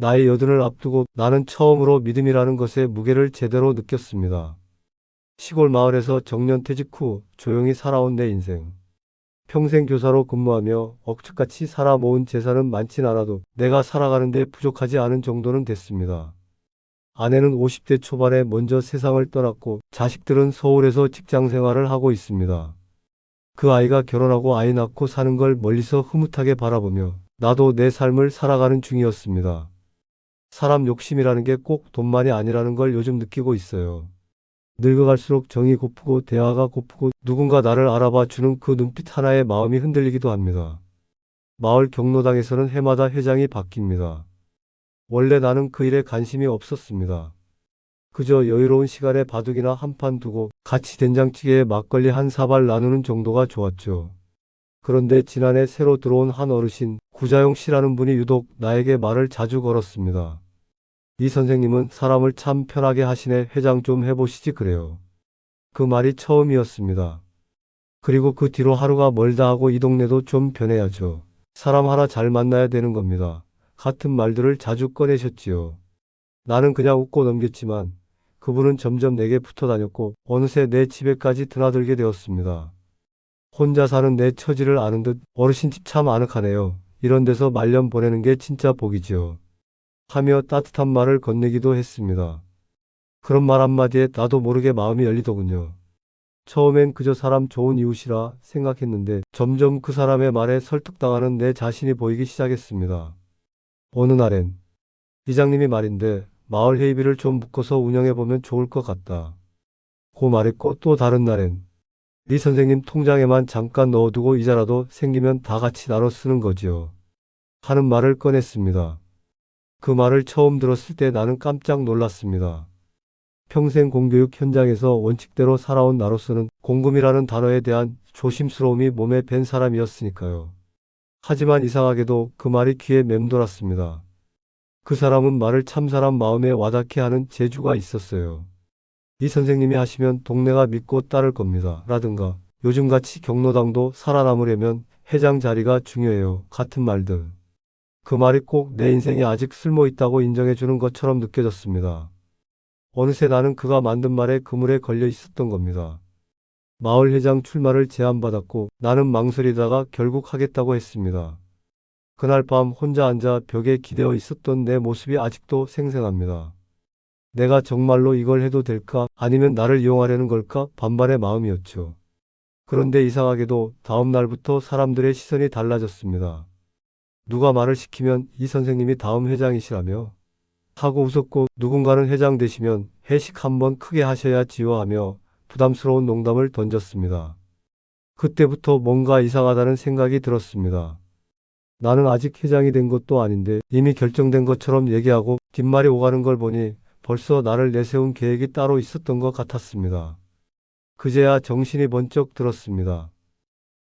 나의 여든을 앞두고 나는 처음으로 믿음이라는 것의 무게를 제대로 느꼈습니다. 시골 마을에서 정년퇴직 후 조용히 살아온 내 인생. 평생 교사로 근무하며 억척같이 살아 모은 재산은 많진 않아도 내가 살아가는데 부족하지 않은 정도는 됐습니다. 아내는 50대 초반에 먼저 세상을 떠났고 자식들은 서울에서 직장 생활을 하고 있습니다. 그 아이가 결혼하고 아이 낳고 사는 걸 멀리서 흐뭇하게 바라보며 나도 내 삶을 살아가는 중이었습니다. 사람 욕심이라는 게 꼭 돈만이 아니라는 걸 요즘 느끼고 있어요. 늙어갈수록 정이 고프고 대화가 고프고 누군가 나를 알아봐 주는 그 눈빛 하나에 마음이 흔들리기도 합니다. 마을 경로당에서는 해마다 회장이 바뀝니다. 원래 나는 그 일에 관심이 없었습니다. 그저 여유로운 시간에 바둑이나 한 판 두고 같이 된장찌개에 막걸리 한 사발 나누는 정도가 좋았죠. 그런데 지난해 새로 들어온 한 어르신, 구자용 씨라는 분이 유독 나에게 말을 자주 걸었습니다. 이 선생님은 사람을 참 편하게 하시네. 회장 좀 해보시지 그래요. 그 말이 처음이었습니다. 그리고 그 뒤로 하루가 멀다 하고 이 동네도 좀 변해야죠. 사람 하나 잘 만나야 되는 겁니다. 같은 말들을 자주 꺼내셨지요. 나는 그냥 웃고 넘겼지만 그분은 점점 내게 붙어 다녔고 어느새 내 집에까지 드나들게 되었습니다. 혼자 사는 내 처지를 아는 듯 어르신 집 참 아늑하네요. 이런 데서 말년 보내는 게 진짜 복이지요. 하며 따뜻한 말을 건네기도 했습니다. 그런 말 한마디에 나도 모르게 마음이 열리더군요. 처음엔 그저 사람 좋은 이웃이라 생각했는데 점점 그 사람의 말에 설득당하는 내 자신이 보이기 시작했습니다. 어느 날엔 이장님이 말인데 마을 회의비를 좀 묶어서 운영해보면 좋을 것 같다. 고 말했고 또 다른 날엔 이 선생님 통장에만 잠깐 넣어두고 이자라도 생기면 다 같이 나눠 쓰는 거지요. 하는 말을 꺼냈습니다. 그 말을 처음 들었을 때 나는 깜짝 놀랐습니다. 평생 공교육 현장에서 원칙대로 살아온 나로서는 공금이라는 단어에 대한 조심스러움이 몸에 밴 사람이었으니까요. 하지만 이상하게도 그 말이 귀에 맴돌았습니다. 그 사람은 말을 참사람 마음에 와닿게 하는 재주가 있었어요. 이 선생님이 하시면 동네가 믿고 따를 겁니다. 라든가 요즘같이 경로당도 살아남으려면 회장 자리가 중요해요. 같은 말들. 그 말이 꼭 내 인생에 아직 쓸모있다고 인정해주는 것처럼 느껴졌습니다. 어느새 나는 그가 만든 말에 그물에 걸려 있었던 겁니다. 마을 회장 출마를 제안받았고 나는 망설이다가 결국 하겠다고 했습니다. 그날 밤 혼자 앉아 벽에 기대어 있었던 내 모습이 아직도 생생합니다. 내가 정말로 이걸 해도 될까? 아니면 나를 이용하려는 걸까? 반반의 마음이었죠. 그런데 이상하게도 다음 날부터 사람들의 시선이 달라졌습니다. 누가 말을 시키면 이 선생님이 다음 회장이시라며 하고 웃었고 누군가는 회장 되시면 회식 한번 크게 하셔야지요 하며 부담스러운 농담을 던졌습니다. 그때부터 뭔가 이상하다는 생각이 들었습니다. 나는 아직 회장이 된 것도 아닌데 이미 결정된 것처럼 얘기하고 뒷말이 오가는 걸 보니 벌써 나를 내세운 계획이 따로 있었던 것 같았습니다. 그제야 정신이 번쩍 들었습니다.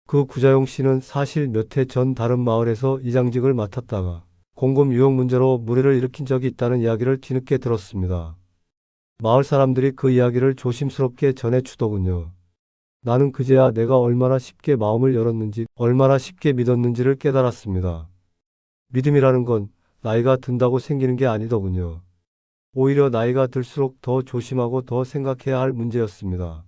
그 구자용 씨는 사실 몇 해 전 다른 마을에서 이장직을 맡았다가 공금 유용 문제로 물의를 일으킨 적이 있다는 이야기를 뒤늦게 들었습니다. 마을 사람들이 그 이야기를 조심스럽게 전해주더군요. 나는 그제야 내가 얼마나 쉽게 마음을 열었는지, 얼마나 쉽게 믿었는지를 깨달았습니다. 믿음이라는 건 나이가 든다고 생기는 게 아니더군요. 오히려 나이가 들수록 더 조심하고 더 생각해야 할 문제였습니다.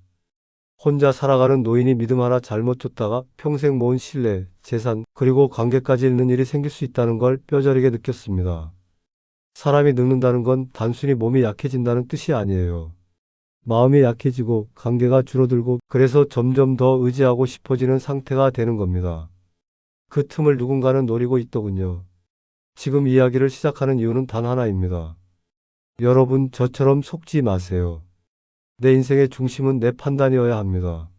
혼자 살아가는 노인이 믿음 하나 잘못 줬다가 평생 모은 신뢰, 재산, 그리고 관계까지 잃는 일이 생길 수 있다는 걸 뼈저리게 느꼈습니다. 사람이 늙는다는 건 단순히 몸이 약해진다는 뜻이 아니에요. 마음이 약해지고 관계가 줄어들고 그래서 점점 더 의지하고 싶어지는 상태가 되는 겁니다. 그 틈을 누군가는 노리고 있더군요. 지금 이야기를 시작하는 이유는 단 하나입니다. 여러분, 저처럼 속지 마세요. 내 인생의 중심은 내 판단이어야 합니다.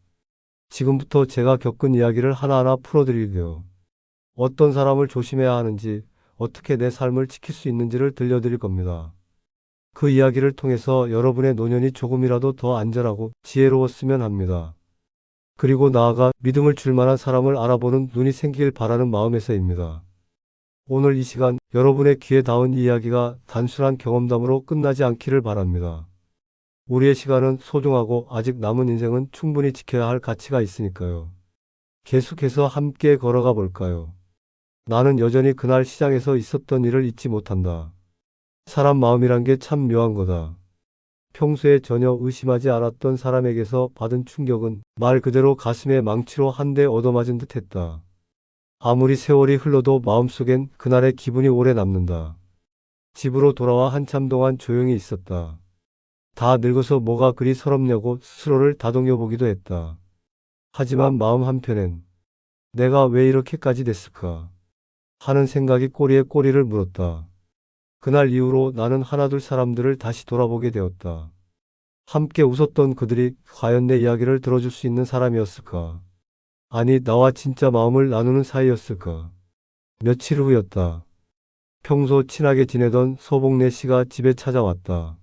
지금부터 제가 겪은 이야기를 하나하나 풀어드릴게요. 어떤 사람을 조심해야 하는지, 어떻게 내 삶을 지킬 수 있는지를 들려드릴 겁니다. 그 이야기를 통해서 여러분의 노년이 조금이라도 더 안전하고 지혜로웠으면 합니다. 그리고 나아가 믿음을 줄 만한 사람을 알아보는 눈이 생기길 바라는 마음에서입니다. 오늘 이 시간 여러분의 귀에 닿은 이야기가 단순한 경험담으로 끝나지 않기를 바랍니다. 우리의 시간은 소중하고 아직 남은 인생은 충분히 지켜야 할 가치가 있으니까요. 계속해서 함께 걸어가 볼까요? 나는 여전히 그날 시장에서 있었던 일을 잊지 못한다. 사람 마음이란 게 참 묘한 거다. 평소에 전혀 의심하지 않았던 사람에게서 받은 충격은 말 그대로 가슴에 망치로 한 대 얻어맞은 듯 했다. 아무리 세월이 흘러도 마음속엔 그날의 기분이 오래 남는다. 집으로 돌아와 한참 동안 조용히 있었다. 다 늙어서 뭐가 그리 서럽냐고 스스로를 다독여 보기도 했다. 하지만 마음 한편엔 내가 왜 이렇게까지 됐을까 하는 생각이 꼬리에 꼬리를 물었다. 그날 이후로 나는 하나둘 사람들을 다시 돌아보게 되었다. 함께 웃었던 그들이 과연 내 이야기를 들어줄 수 있는 사람이었을까? 아니, 나와 진짜 마음을 나누는 사이였을까? 며칠 후였다. 평소 친하게 지내던 소복래 씨가 집에 찾아왔다.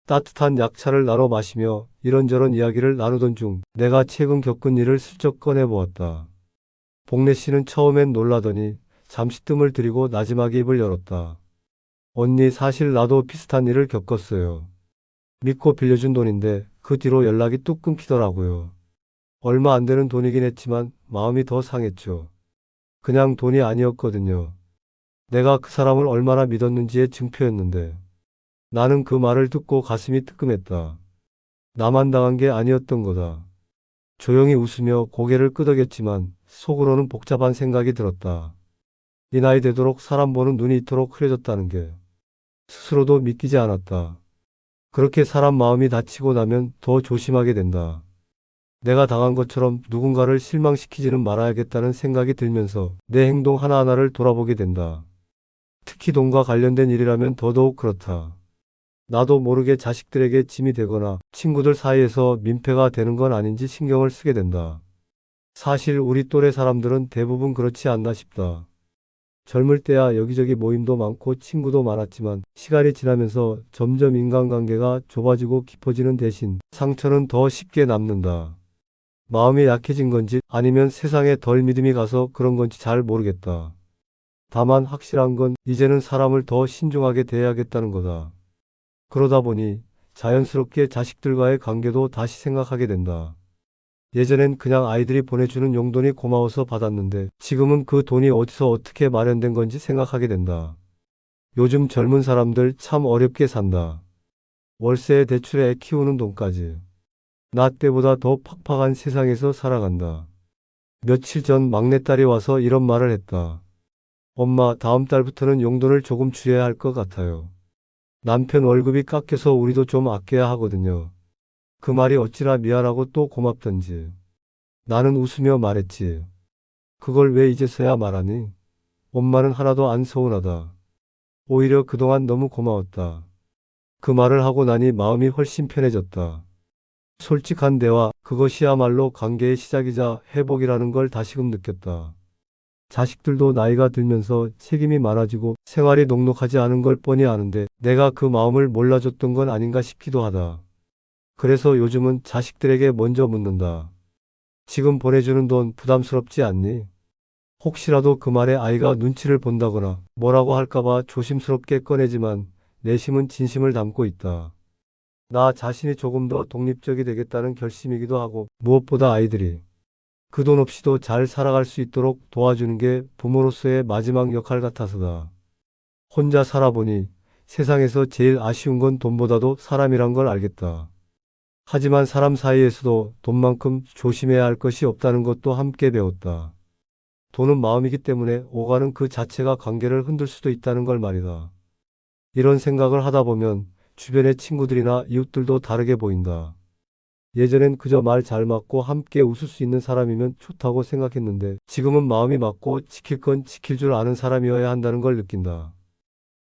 따뜻한 약차를 나눠 마시며 이런저런 이야기를 나누던 중 내가 최근 겪은 일을 슬쩍 꺼내보았다. 복래 씨는 처음엔 놀라더니 잠시 뜸을 들이고 나지막이 입을 열었다. 언니, 사실 나도 비슷한 일을 겪었어요. 믿고 빌려준 돈인데 그 뒤로 연락이 뚝 끊기더라고요. 얼마 안 되는 돈이긴 했지만 마음이 더 상했죠. 그냥 돈이 아니었거든요. 내가 그 사람을 얼마나 믿었는지의 증표였는데. 나는 그 말을 듣고 가슴이 뜨끔했다. 나만 당한 게 아니었던 거다. 조용히 웃으며 고개를 끄덕였지만 속으로는 복잡한 생각이 들었다. 이 나이 되도록 사람 보는 눈이 이토록 흐려졌다는 게 스스로도 믿기지 않았다. 그렇게 사람 마음이 다치고 나면 더 조심하게 된다. 내가 당한 것처럼 누군가를 실망시키지는 말아야겠다는 생각이 들면서 내 행동 하나하나를 돌아보게 된다. 특히 돈과 관련된 일이라면 더더욱 그렇다. 나도 모르게 자식들에게 짐이 되거나 친구들 사이에서 민폐가 되는 건 아닌지 신경을 쓰게 된다. 사실 우리 또래 사람들은 대부분 그렇지 않나 싶다. 젊을 때야 여기저기 모임도 많고 친구도 많았지만 시간이 지나면서 점점 인간관계가 좁아지고 깊어지는 대신 상처는 더 쉽게 남는다. 마음이 약해진 건지 아니면 세상에 덜 믿음이 가서 그런 건지 잘 모르겠다. 다만 확실한 건 이제는 사람을 더 신중하게 대해야겠다는 거다. 그러다 보니 자연스럽게 자식들과의 관계도 다시 생각하게 된다. 예전엔 그냥 아이들이 보내주는 용돈이 고마워서 받았는데 지금은 그 돈이 어디서 어떻게 마련된 건지 생각하게 된다. 요즘 젊은 사람들 참 어렵게 산다. 월세에 대출에 애 키우는 돈까지. 나 때보다 더 팍팍한 세상에서 살아간다. 며칠 전 막내딸이 와서 이런 말을 했다. 엄마, 다음 달부터는 용돈을 조금 줄여야 할 것 같아요. 남편 월급이 깎여서 우리도 좀 아껴야 하거든요. 그 말이 어찌나 미안하고 또 고맙던지. 나는 웃으며 말했지. 그걸 왜 이제서야 말하니? 엄마는 하나도 안 서운하다. 오히려 그동안 너무 고마웠다. 그 말을 하고 나니 마음이 훨씬 편해졌다. 솔직한 대화, 그것이야말로 관계의 시작이자 회복이라는 걸 다시금 느꼈다. 자식들도 나이가 들면서 책임이 많아지고 생활이 녹록하지 않은 걸 뻔히 아는데 내가 그 마음을 몰라줬던 건 아닌가 싶기도 하다. 그래서 요즘은 자식들에게 먼저 묻는다. 지금 보내주는 돈 부담스럽지 않니? 혹시라도 그 말에 아이가 눈치를 본다거나 뭐라고 할까봐 조심스럽게 꺼내지만 내심은 진심을 담고 있다. 나 자신이 조금 더 독립적이 되겠다는 결심이기도 하고 무엇보다 아이들이 그 돈 없이도 잘 살아갈 수 있도록 도와주는 게 부모로서의 마지막 역할 같아서다. 혼자 살아보니 세상에서 제일 아쉬운 건 돈보다도 사람이란 걸 알겠다. 하지만 사람 사이에서도 돈만큼 조심해야 할 것이 없다는 것도 함께 배웠다. 돈은 마음이기 때문에 오가는 그 자체가 관계를 흔들 수도 있다는 걸 말이다. 이런 생각을 하다 보면 주변의 친구들이나 이웃들도 다르게 보인다. 예전엔 그저 말 잘 맞고 함께 웃을 수 있는 사람이면 좋다고 생각했는데 지금은 마음이 맞고 지킬 건 지킬 줄 아는 사람이어야 한다는 걸 느낀다.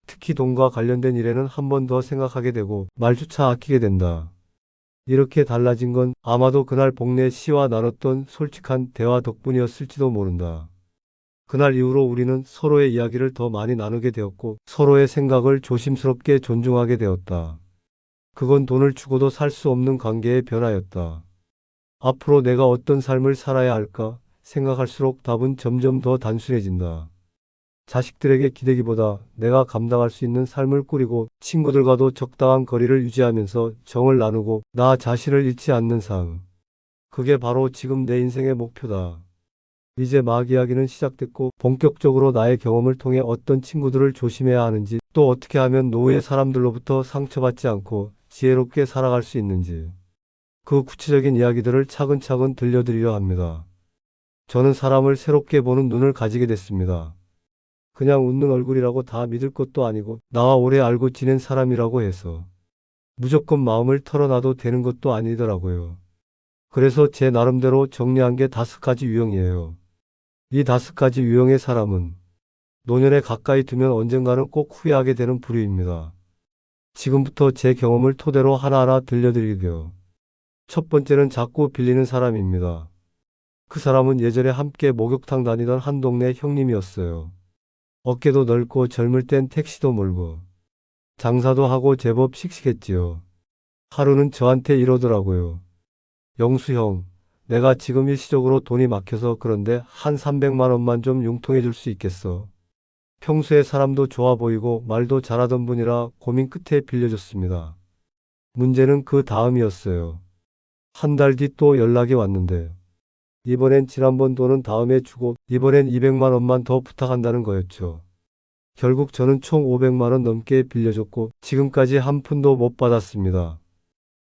특히 돈과 관련된 일에는 한 번 더 생각하게 되고 말조차 아끼게 된다. 이렇게 달라진 건 아마도 그날 복래 씨와 나눴던 솔직한 대화 덕분이었을지도 모른다. 그날 이후로 우리는 서로의 이야기를 더 많이 나누게 되었고 서로의 생각을 조심스럽게 존중하게 되었다. 그건 돈을 주고도 살 수 없는 관계의 변화였다. 앞으로 내가 어떤 삶을 살아야 할까 생각할수록 답은 점점 더 단순해진다. 자식들에게 기대기보다 내가 감당할 수 있는 삶을 꾸리고 친구들과도 적당한 거리를 유지하면서 정을 나누고 나 자신을 잃지 않는 삶. 그게 바로 지금 내 인생의 목표다. 이제 막 이야기는 시작됐고 본격적으로 나의 경험을 통해 어떤 친구들을 조심해야 하는지 또 어떻게 하면 노후의 사람들로부터 상처받지 않고 지혜롭게 살아갈 수 있는지 그 구체적인 이야기들을 차근차근 들려드리려 합니다. 저는 사람을 새롭게 보는 눈을 가지게 됐습니다. 그냥 웃는 얼굴이라고 다 믿을 것도 아니고 나와 오래 알고 지낸 사람이라고 해서 무조건 마음을 털어놔도 되는 것도 아니더라고요. 그래서 제 나름대로 정리한 게 5가지 유형이에요. 이 5가지 유형의 사람은 노년에 가까이 두면 언젠가는 꼭 후회하게 되는 부류입니다. 지금부터 제 경험을 토대로 하나하나 들려드릴게요. 첫 번째는 자꾸 빌리는 사람입니다. 그 사람은 예전에 함께 목욕탕 다니던 한 동네 형님이었어요. 어깨도 넓고 젊을 땐 택시도 몰고 장사도 하고 제법 씩씩했지요. 하루는 저한테 이러더라고요. 영수 형, 내가 지금 일시적으로 돈이 막혀서 그런데 한 300만 원만 좀 융통해 줄 수 있겠어? 평소에 사람도 좋아 보이고 말도 잘하던 분이라 고민 끝에 빌려줬습니다. 문제는 그 다음이었어요. 한 달 뒤 또 연락이 왔는데 이번엔 지난번 돈은 다음에 주고 이번엔 200만 원만 더 부탁한다는 거였죠. 결국 저는 총 500만 원 넘게 빌려줬고 지금까지 한 푼도 못 받았습니다.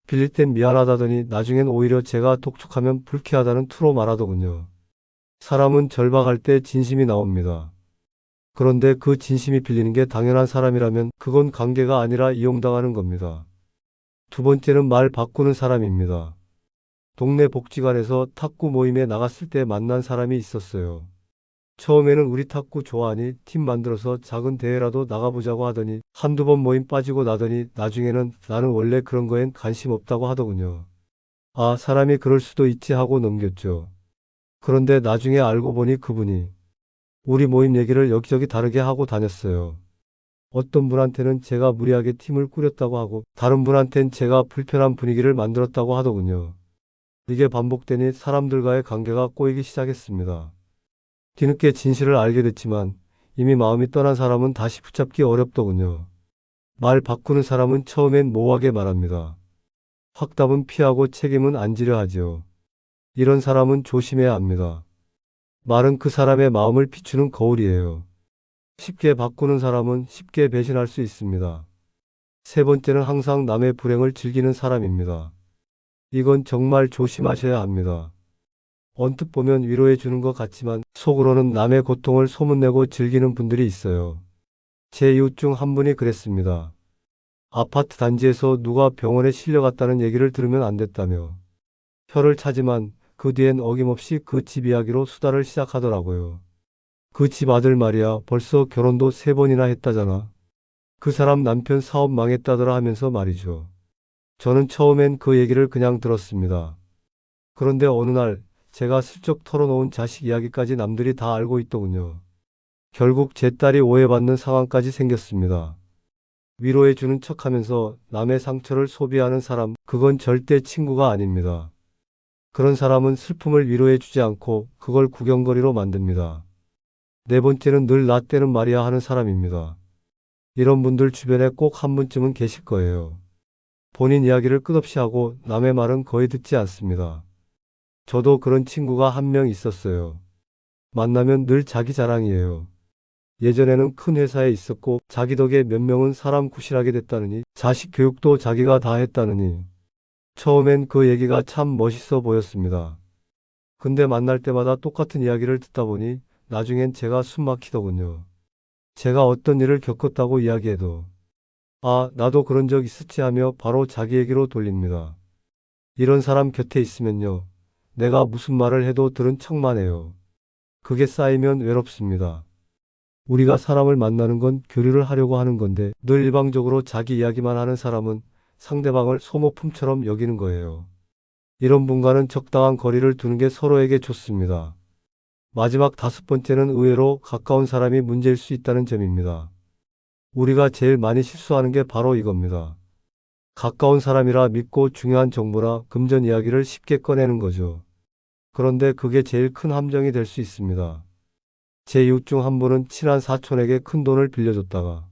빌릴 땐 미안하다더니 나중엔 오히려 제가 독촉하면 불쾌하다는 투로 말하더군요. 사람은 절박할 때 진심이 나옵니다. 그런데 그 진심이 빌리는 게 당연한 사람이라면 그건 관계가 아니라 이용당하는 겁니다. 두 번째는 말 바꾸는 사람입니다. 동네 복지관에서 탁구 모임에 나갔을 때 만난 사람이 있었어요. 처음에는 우리 탁구 좋아하니 팀 만들어서 작은 대회라도 나가보자고 하더니 한두 번 모임 빠지고 나더니 나중에는 나는 원래 그런 거엔 관심 없다고 하더군요. 아, 사람이 그럴 수도 있지 하고 넘겼죠. 그런데 나중에 알고 보니 그분이 우리 모임 얘기를 여기저기 다르게 하고 다녔어요. 어떤 분한테는 제가 무리하게 팀을 꾸렸다고 하고 다른 분한텐 제가 불편한 분위기를 만들었다고 하더군요. 이게 반복되니 사람들과의 관계가 꼬이기 시작했습니다. 뒤늦게 진실을 알게 됐지만 이미 마음이 떠난 사람은 다시 붙잡기 어렵더군요. 말 바꾸는 사람은 처음엔 모호하게 말합니다. 확답은 피하고 책임은 안 지려 하지요. 이런 사람은 조심해야 합니다. 말은 그 사람의 마음을 비추는 거울이에요. 쉽게 바꾸는 사람은 쉽게 배신할 수 있습니다. 세 번째는 항상 남의 불행을 즐기는 사람입니다. 이건 정말 조심하셔야 합니다. 언뜻 보면 위로해 주는 것 같지만 속으로는 남의 고통을 소문내고 즐기는 분들이 있어요. 제 이웃 중 한 분이 그랬습니다. 아파트 단지에서 누가 병원에 실려갔다는 얘기를 들으면 안 됐다며 혀를 차지만 그 뒤엔 어김없이 그 집 이야기로 수다를 시작하더라고요. 그 집 아들 말이야 벌써 결혼도 3번이나 했다잖아. 그 사람 남편 사업 망했다더라 하면서 말이죠. 저는 처음엔 그 얘기를 그냥 들었습니다. 그런데 어느 날 제가 슬쩍 털어놓은 자식 이야기까지 남들이 다 알고 있더군요. 결국 제 딸이 오해받는 상황까지 생겼습니다. 위로해주는 척하면서 남의 상처를 소비하는 사람, 그건 절대 친구가 아닙니다. 그런 사람은 슬픔을 위로해주지 않고 그걸 구경거리로 만듭니다. 네 번째는 늘 나 때는 말이야 하는 사람입니다. 이런 분들 주변에 꼭 한 분쯤은 계실 거예요. 본인 이야기를 끝없이 하고 남의 말은 거의 듣지 않습니다. 저도 그런 친구가 한 명 있었어요. 만나면 늘 자기 자랑이에요. 예전에는 큰 회사에 있었고 자기 덕에 몇 명은 사람 구실하게 됐다느니 자식 교육도 자기가 다 했다느니 처음엔 그 얘기가 참 멋있어 보였습니다. 근데 만날 때마다 똑같은 이야기를 듣다 보니 나중엔 제가 숨 막히더군요. 제가 어떤 일을 겪었다고 이야기해도 아, 나도 그런 적 있었지 하며 바로 자기 얘기로 돌립니다. 이런 사람 곁에 있으면요. 내가 무슨 말을 해도 들은 척만 해요. 그게 쌓이면 외롭습니다. 우리가 사람을 만나는 건 교류를 하려고 하는 건데 늘 일방적으로 자기 이야기만 하는 사람은 상대방을 소모품처럼 여기는 거예요. 이런 분과는 적당한 거리를 두는 게 서로에게 좋습니다. 마지막 5번째는 의외로 가까운 사람이 문제일 수 있다는 점입니다. 우리가 제일 많이 실수하는 게 바로 이겁니다. 가까운 사람이라 믿고 중요한 정보나 금전 이야기를 쉽게 꺼내는 거죠. 그런데 그게 제일 큰 함정이 될 수 있습니다. 제 이웃 중 한 분은 친한 사촌에게 큰 돈을 빌려줬다가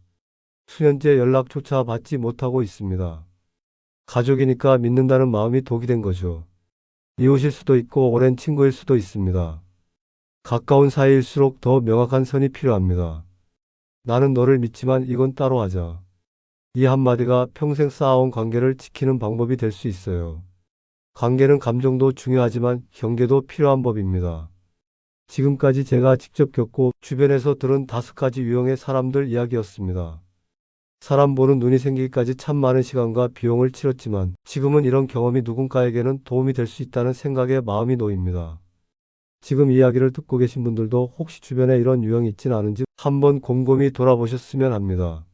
수년째 연락조차 받지 못하고 있습니다. 가족이니까 믿는다는 마음이 독이 된 거죠. 이웃일 수도 있고 오랜 친구일 수도 있습니다. 가까운 사이일수록 더 명확한 선이 필요합니다. 나는 너를 믿지만 이건 따로 하자. 이 한마디가 평생 쌓아온 관계를 지키는 방법이 될 수 있어요. 관계는 감정도 중요하지만 경계도 필요한 법입니다. 지금까지 제가 직접 겪고 주변에서 들은 5가지 유형의 사람들 이야기였습니다. 사람 보는 눈이 생기기까지 참 많은 시간과 비용을 치렀지만 지금은 이런 경험이 누군가에게는 도움이 될 수 있다는 생각에 마음이 놓입니다. 지금 이야기를 듣고 계신 분들도 혹시 주변에 이런 유형이 있진 않은지 한번 곰곰이 돌아보셨으면 합니다.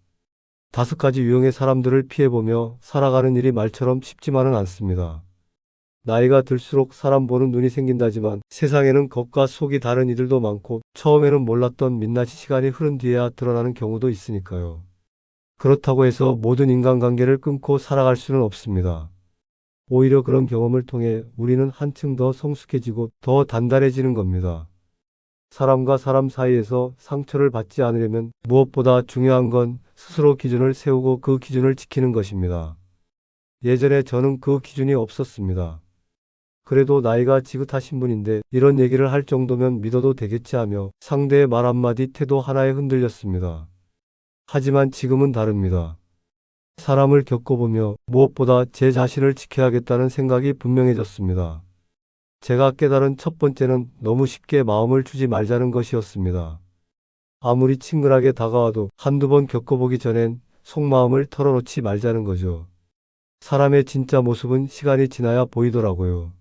5가지 유형의 사람들을 피해보며 살아가는 일이 말처럼 쉽지만은 않습니다. 나이가 들수록 사람 보는 눈이 생긴다지만 세상에는 겉과 속이 다른 이들도 많고 처음에는 몰랐던 민낯이 시간이 흐른 뒤에야 드러나는 경우도 있으니까요. 그렇다고 해서 모든 인간관계를 끊고 살아갈 수는 없습니다. 오히려 그런 경험을 통해 우리는 한층 더 성숙해지고 더 단단해지는 겁니다. 사람과 사람 사이에서 상처를 받지 않으려면 무엇보다 중요한 건 스스로 기준을 세우고 그 기준을 지키는 것입니다. 예전에 저는 그 기준이 없었습니다. 그래도 나이가 지긋하신 분인데 이런 얘기를 할 정도면 믿어도 되겠지 하며 상대의 말 한마디 태도 하나에 흔들렸습니다. 하지만 지금은 다릅니다. 사람을 겪어보며 무엇보다 제 자신을 지켜야겠다는 생각이 분명해졌습니다. 제가 깨달은 첫 번째는 너무 쉽게 마음을 주지 말자는 것이었습니다. 아무리 친근하게 다가와도 한두 번 겪어보기 전엔 속마음을 털어놓지 말자는 거죠. 사람의 진짜 모습은 시간이 지나야 보이더라고요.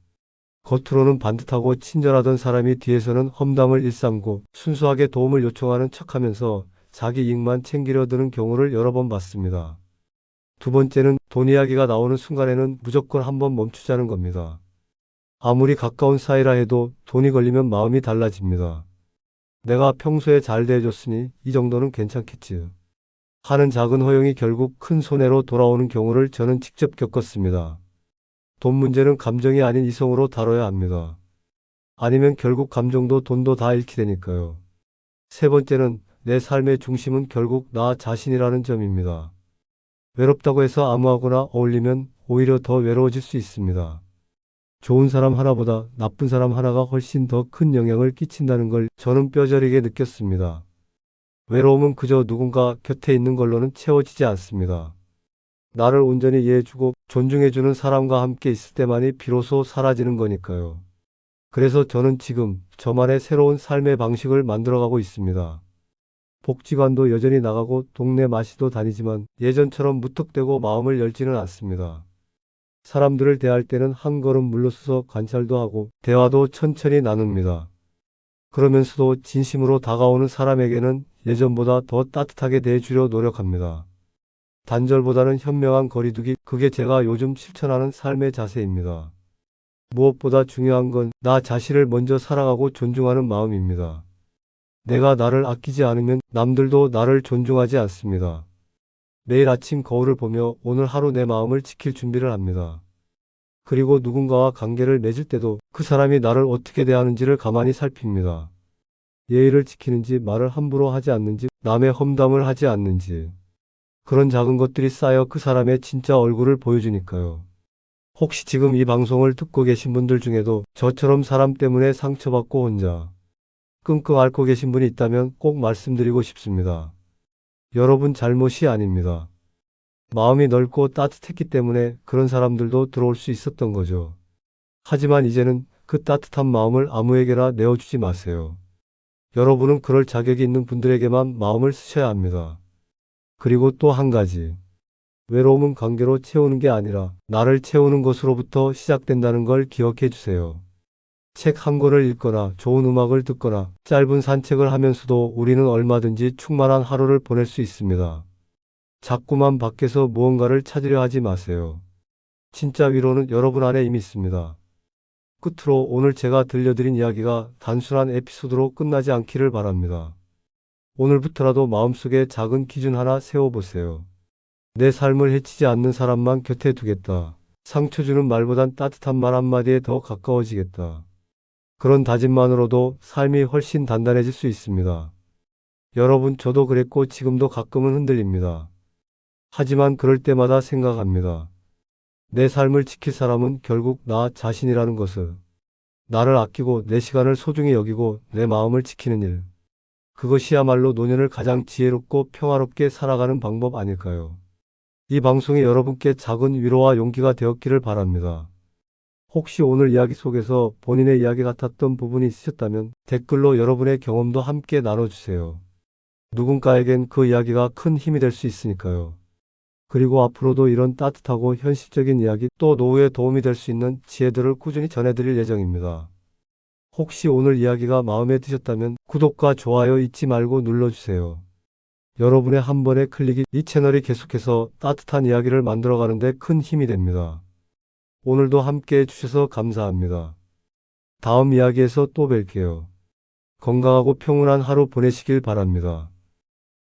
겉으로는 반듯하고 친절하던 사람이 뒤에서는 험담을 일삼고 순수하게 도움을 요청하는 척하면서 자기 이익만 챙기려 드는 경우를 여러 번 봤습니다. 두 번째는 돈 이야기가 나오는 순간에는 무조건 한번 멈추자는 겁니다. 아무리 가까운 사이라 해도 돈이 걸리면 마음이 달라집니다. 내가 평소에 잘 대해줬으니 이 정도는 괜찮겠지 하는 작은 허용이 결국 큰 손해로 돌아오는 경우를 저는 직접 겪었습니다. 돈 문제는 감정이 아닌 이성으로 다뤄야 합니다. 아니면 결국 감정도 돈도 다 잃게 되니까요. 세 번째는 내 삶의 중심은 결국 나 자신이라는 점입니다. 외롭다고 해서 아무하고나 어울리면 오히려 더 외로워질 수 있습니다. 좋은 사람 하나보다 나쁜 사람 하나가 훨씬 더 큰 영향을 끼친다는 걸 저는 뼈저리게 느꼈습니다. 외로움은 그저 누군가 곁에 있는 걸로는 채워지지 않습니다. 나를 온전히 이해해주고 존중해주는 사람과 함께 있을 때만이 비로소 사라지는 거니까요. 그래서 저는 지금 저만의 새로운 삶의 방식을 만들어가고 있습니다. 복지관도 여전히 나가고 동네 마시도 다니지만 예전처럼 무턱대고 마음을 열지는 않습니다. 사람들을 대할 때는 한 걸음 물러서서 관찰도 하고 대화도 천천히 나눕니다. 그러면서도 진심으로 다가오는 사람에게는 예전보다 더 따뜻하게 대해주려 노력합니다. 단절보다는 현명한 거리두기, 그게 제가 요즘 실천하는 삶의 자세입니다. 무엇보다 중요한 건 나 자신을 먼저 사랑하고 존중하는 마음입니다. 내가 나를 아끼지 않으면 남들도 나를 존중하지 않습니다. 매일 아침 거울을 보며 오늘 하루 내 마음을 지킬 준비를 합니다. 그리고 누군가와 관계를 맺을 때도 그 사람이 나를 어떻게 대하는지를 가만히 살핍니다. 예의를 지키는지, 말을 함부로 하지 않는지, 남의 험담을 하지 않는지. 그런 작은 것들이 쌓여 그 사람의 진짜 얼굴을 보여주니까요. 혹시 지금 이 방송을 듣고 계신 분들 중에도 저처럼 사람 때문에 상처받고 혼자 끙끙 앓고 계신 분이 있다면 꼭 말씀드리고 싶습니다. 여러분 잘못이 아닙니다. 마음이 넓고 따뜻했기 때문에 그런 사람들도 들어올 수 있었던 거죠. 하지만 이제는 그 따뜻한 마음을 아무에게나 내어주지 마세요. 여러분은 그럴 자격이 있는 분들에게만 마음을 쓰셔야 합니다. 그리고 또 한 가지. 외로움은 관계로 채우는 게 아니라 나를 채우는 것으로부터 시작된다는 걸 기억해 주세요. 책 한 권을 읽거나 좋은 음악을 듣거나 짧은 산책을 하면서도 우리는 얼마든지 충만한 하루를 보낼 수 있습니다. 자꾸만 밖에서 무언가를 찾으려 하지 마세요. 진짜 위로는 여러분 안에 이미 있습니다. 끝으로 오늘 제가 들려드린 이야기가 단순한 에피소드로 끝나지 않기를 바랍니다. 오늘부터라도 마음속에 작은 기준 하나 세워보세요. 내 삶을 해치지 않는 사람만 곁에 두겠다. 상처 주는 말보단 따뜻한 말 한마디에 더 가까워지겠다. 그런 다짐만으로도 삶이 훨씬 단단해질 수 있습니다. 여러분, 저도 그랬고 지금도 가끔은 흔들립니다. 하지만 그럴 때마다 생각합니다. 내 삶을 지킬 사람은 결국 나 자신이라는 것을. 나를 아끼고 내 시간을 소중히 여기고 내 마음을 지키는 일. 그것이야말로 노년을 가장 지혜롭고 평화롭게 살아가는 방법 아닐까요? 이 방송이 여러분께 작은 위로와 용기가 되었기를 바랍니다. 혹시 오늘 이야기 속에서 본인의 이야기 같았던 부분이 있으셨다면 댓글로 여러분의 경험도 함께 나눠주세요. 누군가에겐 그 이야기가 큰 힘이 될 수 있으니까요. 그리고 앞으로도 이런 따뜻하고 현실적인 이야기 또 노후에 도움이 될 수 있는 지혜들을 꾸준히 전해드릴 예정입니다. 혹시 오늘 이야기가 마음에 드셨다면 구독과 좋아요 잊지 말고 눌러주세요. 여러분의 한 번의 클릭이 이 채널이 계속해서 따뜻한 이야기를 만들어가는 데 큰 힘이 됩니다. 오늘도 함께 해주셔서 감사합니다. 다음 이야기에서 또 뵐게요. 건강하고 평온한 하루 보내시길 바랍니다.